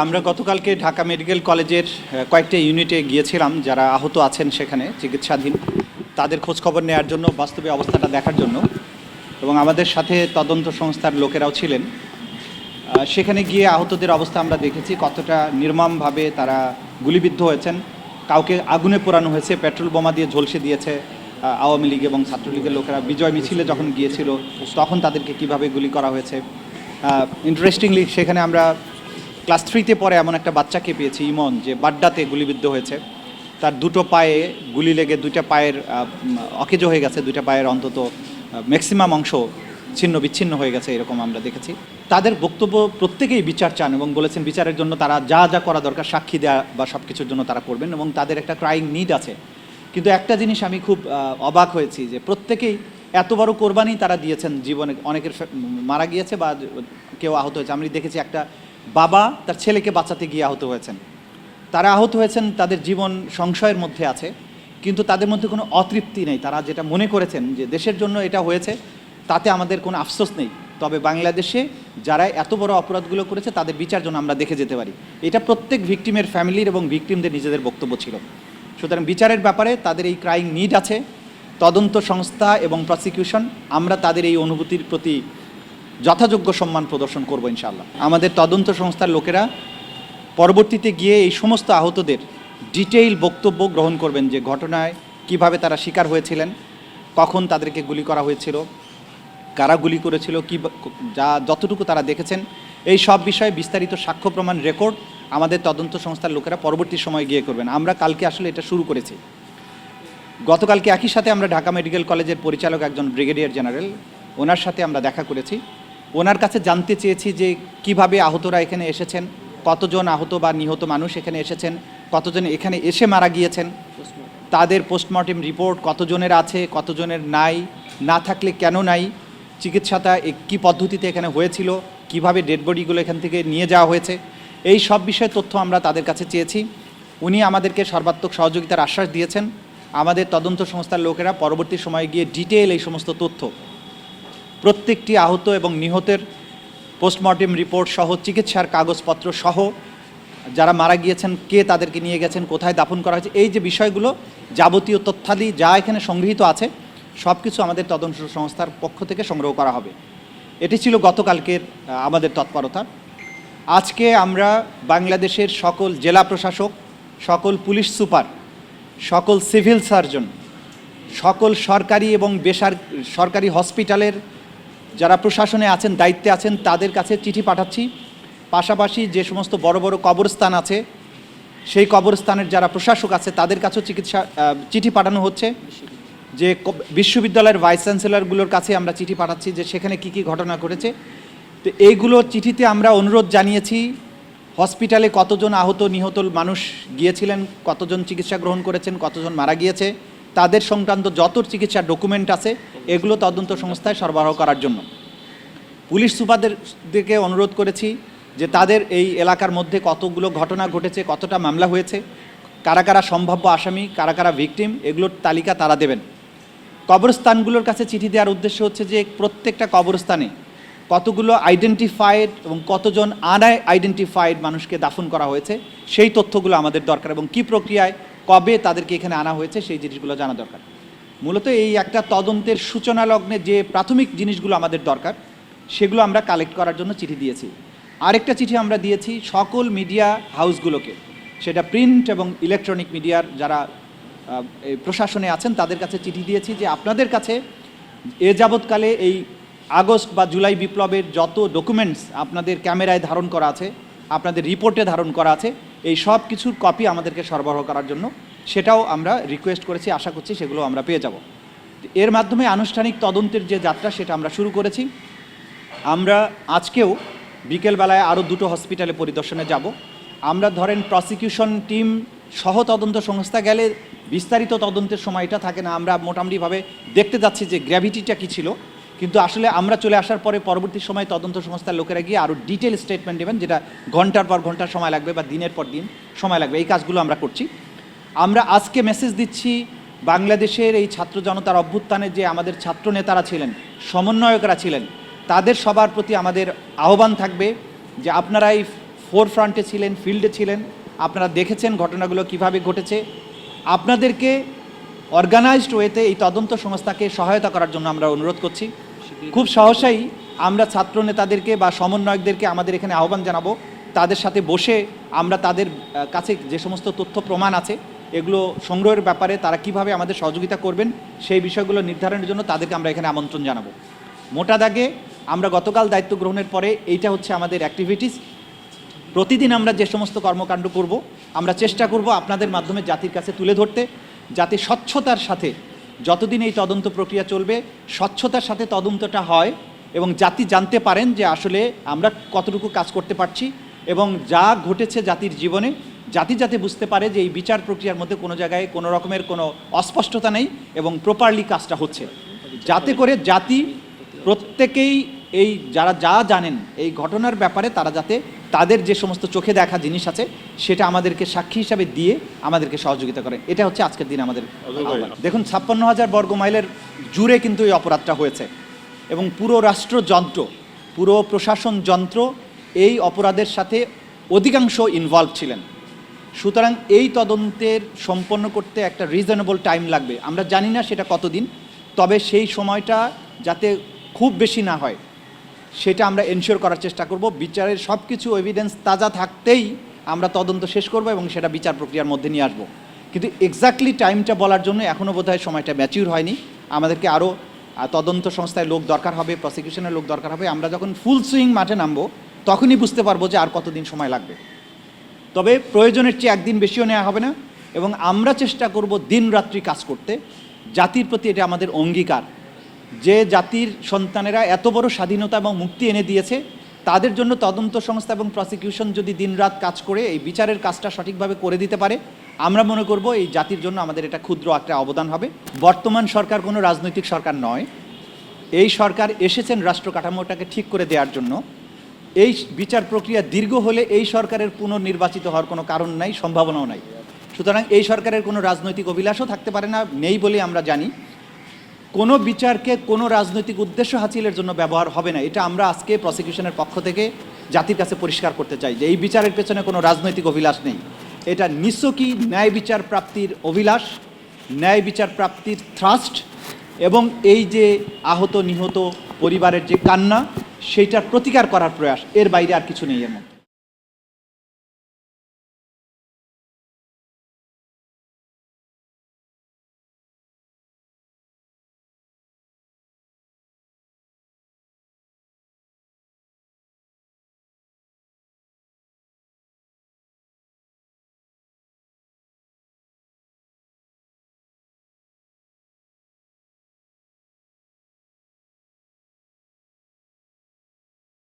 আমরা গতকালকে ঢাকা মেডিকেল কলেজের কয়েকটা ইউনিটে গিয়েছিলাম, যারা আহত আছেন সেখানে চিকিৎসাধীন, তাদের খোঁজখবর নেওয়ার জন্য, বাস্তবে অবস্থাটা দেখার জন্য, এবং আমাদের সাথে তদন্ত সংস্থার লোকেরাও ছিলেন। সেখানে গিয়ে আহতদের অবস্থা আমরা দেখেছি, কতটা নির্মমভাবে তারা গুলিবিদ্ধ হয়েছেন। কাউকে আগুনে পোড়ানো হয়েছে, পেট্রোল বোমা দিয়ে ঝলসে দিয়েছে আওয়ামী লীগ এবং ছাত্রলীগের লোকেরা। বিজয় মিছিলে যখন গিয়েছিল তখন তাদেরকে কিভাবে গুলি করা হয়েছে। ইন্টারেস্টিংলি সেখানে আমরা ক্লাস 3-তে পরে এমন একটা বাচ্চাকে পেয়েছি, ইমন, যে বাড্ডাতে গুলিবিদ্ধ হয়েছে। তার দুটো পায়ে গুলি লেগে দুইটা পায়ের অকেজো হয়ে গেছে, দুইটা পায়ের অন্তত ম্যাক্সিমাম অংশ ছিন্ন বিচ্ছিন্ন হয়ে গেছে, এরকম আমরা দেখেছি। তাদের বক্তব্য প্রত্যেকেই বিচার চান এবং বলেছেন বিচারের জন্য তারা যা যা করা দরকার, সাক্ষী দেওয়া বা সব কিছুর জন্য তারা করবেন, এবং তাদের একটা ক্রাইং নিড আছে। কিন্তু একটা জিনিস আমি খুব অবাক হয়েছি, যে প্রত্যেকেই এত বড় কোরবানি তারা দিয়েছেন জীবনে। অনেকের মারা গিয়েছে বা কেউ আহত হয়েছে। আমি দেখেছি একটা বাবা তার ছেলেকে বাঁচাতে গিয়ে আহত হয়েছেন। তারা আহত হয়েছেন, তাদের জীবন সংশয়ের মধ্যে আছে, কিন্তু তাদের মধ্যে কোনো অতৃপ্তি নেই। তারা যেটা মনে করেছেন যে দেশের জন্য এটা হয়েছে, তাতে আমাদের কোনো আফসোস নেই। তবে বাংলাদেশে যারা এত বড় অপরাধগুলো করেছে তাদের বিচার জন্য আমরা দেখে যেতে পারি। এটা প্রত্যেক ভিকটিমের ফ্যামিলির এবং ভিকটিমদের নিজেদের বক্তব্য ছিল। সুতরাং বিচারের ব্যাপারে তাদের এই ক্রাইং নিড আছে। তদন্ত সংস্থা এবং প্রসিকিউশন, আমরা তাদের এই অনুভূতির প্রতি যথাযোগ্য সম্মান প্রদর্শন করব ইনশাআল্লাহ। আমাদের তদন্ত সংস্থার লোকেরা পরবর্তীতে গিয়ে এই সমস্ত আহতদের ডিটেইল বক্তব্য গ্রহণ করবেন, যে ঘটনায় কিভাবে তারা শিকার হয়েছিলেন, কখন তাদেরকে গুলি করা হয়েছিল, কারা গুলি করেছিল, যতটুকু তারা দেখেছেন, এই সব বিষয়ে বিস্তারিত সাক্ষ্য প্রমাণ রেকর্ড আমাদের তদন্ত সংস্থার লোকেরা পরবর্তী সময় গিয়ে করবেন। আমরা কালকে আসলে এটা শুরু করেছি। গতকালকে একই সাথে আমরা ঢাকা মেডিকেল কলেজের পরিচালক, একজন ব্রিগেডিয়ার জেনারেল, ওনার সাথে আমরা দেখা করেছি। ওনার কাছে জানতে চেয়েছি যে কিভাবে আহতরা এখানে এসেছেন, কতজন আহত বা নিহত মানুষ এখানে এসেছেন, কতজন এখানে এসে মারা গিয়েছেন, তাদের পোস্টমর্টেম রিপোর্ট কতজনের আছে, কতজনের নাই, না থাকলে কেন নাই, চিকিৎসাটা কী পদ্ধতিতে এখানে হয়েছিল, কিভাবে ডেড বডিগুলো এখান থেকে নিয়ে যাওয়া হয়েছে, এই সব বিষয়ে তথ্য আমরা তাদের কাছে চেয়েছি। উনি আমাদেরকে সর্বাত্মক সহযোগিতার আশ্বাস দিয়েছেন। আমাদের তদন্ত সংস্থার লোকেরা পরবর্তী সময়ে গিয়ে ডিটেইল এই সমস্ত তথ্য, প্রত্যেকটি আহত এবং নিহতের পোস্টমর্টেম রিপোর্ট সহ, চিকিৎসার কাগজপত্র সহ, যারা মারা গিয়েছেন কে তাদেরকে নিয়ে গেছেন, কোথায় দাফন করা হয়েছে, এই যে বিষয়গুলো, যাবতীয় তথ্যাদি যা এখানে সংগৃহীত আছে সব কিছু আমাদের তদন্ত সংস্থার পক্ষ থেকে সংগ্রহ করা হবে। এটি ছিল গতকালকের আমাদের তৎপরতা। আজকে আমরা বাংলাদেশের সকল জেলা প্রশাসক, সকল পুলিশ সুপার, সকল সিভিল সার্জন, সকল সরকারি এবং বেসরকারি হসপিটালের যারা প্রশাসনে আছেন, দায়িত্বে আছেন, তাদের কাছে চিঠি পাঠাচ্ছি। পাশাপাশি যে সমস্ত বড় বড় কবরস্থান আছে, সেই কবরস্থানের যারা প্রশাসক আছে তাদের কাছেও চিঠি পাঠানো হচ্ছে। যে বিশ্ববিদ্যালয়ের ভাইস চ্যান্সেলরগুলোর কাছে আমরা চিঠি পাঠাচ্ছি যে সেখানে কি কি ঘটনা ঘটেছে। তো এইগুলোর চিঠিতে আমরা অনুরোধ জানিয়েছি, হসপিটালে কতজন আহত নিহত মানুষ গিয়েছিলেন, কতজন চিকিৎসা গ্রহণ করেছেন, কতজন মারা গিয়েছে, তাদের সংক্রান্ত যত চিকিৎসার ডকুমেন্ট আছে এগুলো তদন্ত সংস্থায় সরবরাহ করার জন্য। পুলিশ সুপারদেরকে অনুরোধ করেছি যে তাদের এই এলাকার মধ্যে কতগুলো ঘটনা ঘটেছে, কতটা মামলা হয়েছে, কারা কারা সম্ভাব্য আসামি, কারা কারা ভিকটিম, এগুলোর তালিকা তারা দেবেন। কবরস্থানগুলোর কাছে চিঠি দেওয়ার উদ্দেশ্য হচ্ছে যে প্রত্যেকটা কবরস্থানে কতগুলো আইডেন্টিফাইড এবং কতজন আনআইডেন্টিফাইড মানুষকে দাফন করা হয়েছে, সেই তথ্যগুলো আমাদের দরকার, এবং কী প্রক্রিয়ায় কবে তাদেরকে এখানে আনা হয়েছে সেই জিনিসগুলো জানা দরকার। মূলত এই একটা তদন্তের সূচনা লগ্নে যে প্রাথমিক জিনিসগুলো আমাদের দরকার সেগুলো আমরা কালেক্ট করার জন্য চিঠি দিয়েছি। আরেকটা চিঠি আমরা দিয়েছি সকল মিডিয়া হাউসগুলোকে, সেটা প্রিন্ট এবং ইলেকট্রনিক মিডিয়ার যারা প্রশাসনে আছেন তাদের কাছে চিঠি দিয়েছি যে আপনাদের কাছে এ যাবৎকালে এই আগস্ট বা জুলাই বিপ্লবের যত ডকুমেন্টস আপনাদের ক্যামেরায় ধারণ করা আছে, আপনাদের রিপোর্টে ধারণ করা আছে, এই সব কিছুর কপি আমাদেরকে সরবরাহ করার জন্য সেটাও আমরা রিকোয়েস্ট করেছি। আশা করছি সেগুলো আমরা পেয়ে যাব। এর মাধ্যমে আনুষ্ঠানিক তদন্তের যে যাত্রা সেটা আমরা শুরু করেছি। আমরা আজকেও বিকেলবেলায় আরও দুটো হসপিটালে পরিদর্শনে যাব। আমরা ধরেন প্রসিকিউশন টিম সহ তদন্ত সংস্থা গেলে বিস্তারিত তদন্তের সময়টা থাকে না, আমরা মোটামুটিভাবে দেখতে যাচ্ছি যে গ্র্যাভিটিটা কী ছিল, কিন্তু আসলে আমরা চলে আসার পরে পরবর্তী সময় তদন্ত সংস্থার লোকেরা গিয়ে আরও ডিটেল স্টেটমেন্ট দেবেন, যেটা ঘন্টার পর ঘন্টা সময় লাগবে বা দিনের পর দিন সময় লাগবে। এই কাজগুলো আমরা করছি। আমরা আজকে মেসেজ দিচ্ছি বাংলাদেশের এই ছাত্র জনতার অভ্যুত্থানে যে আমাদের ছাত্র নেতারা ছিলেন, সমন্বয়করা ছিলেন, তাদের সবার প্রতি আমাদের আহ্বান থাকবে যে আপনারা এই ফোরফ্রন্টে ছিলেন, ফিল্ডে ছিলেন, আপনারা দেখেছেন ঘটনাগুলো কিভাবে ঘটেছে। আপনাদেরকে অর্গানাইজড ওয়েতে এই তদন্ত সংস্থাকে সহায়তা করার জন্য আমরা অনুরোধ করছি। খুব সহসাই আমরা ছাত্র নেতাদেরকে বা সমন্বয়কদেরকে আমাদের এখানে আহ্বান জানাবো, তাদের সাথে বসে আমরা তাদের কাছে যে সমস্ত তথ্য প্রমাণ আছে এগুলো সংগ্রহের ব্যাপারে তারা কিভাবে আমাদের সহযোগিতা করবেন সেই বিষয়গুলো নির্ধারণের জন্য তাদেরকে আমরা এখানে আমন্ত্রণ জানাবো। মোটা দাগে আমরা গতকাল দায়িত্ব গ্রহণের পরে এইটা হচ্ছে আমাদের অ্যাক্টিভিটিস। প্রতিদিন আমরা যে সমস্ত কর্মকাণ্ড করব আমরা চেষ্টা করব আপনাদের মাধ্যমে জাতির কাছে তুলে ধরতে, যাতে স্বচ্ছতার সাথে যতদিন এই তদন্ত প্রক্রিয়া চলবে স্বচ্ছতার সাথে তদন্তটা হয় এবং জাতি জানতে পারেন যে আসলে আমরা কতটুকু কাজ করতে পারছি এবং যা ঘটেছে জাতির জীবনে জাতি যাতে বুঝতে পারে যে এই বিচার প্রক্রিয়ার মধ্যে কোনো জায়গায় কোনো রকমের কোনো অস্পষ্টতা নেই এবং প্রপারলি কাজটা হচ্ছে, যাতে করে জাতি প্রত্যেকেই এই যারা যা জানেন এই ঘটনার ব্যাপারে তারা যাতে তাদের যে সমস্ত চোখে দেখা জিনিস আছে সেটা আমাদেরকে সাক্ষী হিসাবে দিয়ে আমাদেরকে সহযোগিতা করে। এটা হচ্ছে আজকের দিন আমাদের। দেখুন 56,000 বর্গ মাইলের জুড়ে কিন্তু এই অপরাধটা হয়েছে এবং পুরো রাষ্ট্রযন্ত্র, পুরো প্রশাসন যন্ত্র এই অপরাধের সাথে অধিকাংশ ইনভলভ ছিলেন। সুতরাং এই তদন্তের সম্পন্ন করতে একটা রিজনেবল টাইম লাগবে। আমরা জানি না সেটা কতদিন, তবে সেই সময়টা যাতে খুব বেশি না হয় সেটা আমরা এনশিওর করার চেষ্টা করব। বিচারের সব কিছু এভিডেন্স তাজা থাকতেই আমরা তদন্ত শেষ করব এবং সেটা বিচার প্রক্রিয়ার মধ্যে নিয়ে আসবো। কিন্তু এক্স্যাক্টলি টাইমটা বলার জন্য এখনও বোধহয় সময়টা ম্যাচিউর হয়নি। আমাদেরকে আরও তদন্ত সংস্থায় লোক দরকার হবে, প্রসিকিউশনের লোক দরকার হবে। আমরা যখন ফুল সুইং মাঠে নামবো তখনই বুঝতে পারবো যে আর কতদিন সময় লাগবে। তবে প্রয়োজনের চেয়ে একদিন বেশিও নেওয়া হবে না এবং আমরা চেষ্টা করব দিন রাত্রি কাজ করতে। জাতির প্রতি এটা আমাদের অঙ্গীকার যে জাতির সন্তানেরা এত বড় স্বাধীনতা এবং মুক্তি এনে দিয়েছে, তাদের জন্য তদন্ত সংস্থা এবং প্রসিকিউশন যদি দিনরাত কাজ করে এই বিচারের কাজটা সঠিকভাবে করে দিতে পারে, আমরা মনে করব এই জাতির জন্য আমাদের এটা ক্ষুদ্র একটা অবদান হবে। বর্তমান সরকার কোনো রাজনৈতিক সরকার নয়, এই সরকার এসেছেন রাষ্ট্র কাঠামোটাকে ঠিক করে দেওয়ার জন্য। এই বিচার প্রক্রিয়া দীর্ঘ হলে এই সরকারের পুনর্নির্বাচিত হওয়ার কোনো কারণ নাই, সম্ভাবনাও নাই। সুতরাং এই সরকারের কোনো রাজনৈতিক অভিলাষও থাকতে পারে না, নেই বলে আমরা জানি। কোনো বিচারকে কোনো রাজনৈতিক উদ্দেশ্য হাসিলের জন্য ব্যবহার হবে না, এটা আমরা আজকে প্রসিকিউশনের পক্ষ থেকে জাতির কাছে পরিষ্কার করতে চাই যে এই বিচারের পেছনে কোনো রাজনৈতিক অভিলাষ নেই। এটা নিছকই ন্যায় বিচার প্রাপ্তির অভিলাষ, ন্যায় বিচার প্রাপ্তির থ্রাস্ট এবং এই যে আহত নিহত পরিবারের যে কান্না সেইটার প্রতিকার করার প্রয়াস, এর বাইরে আর কিছু নেই এর মধ্যে।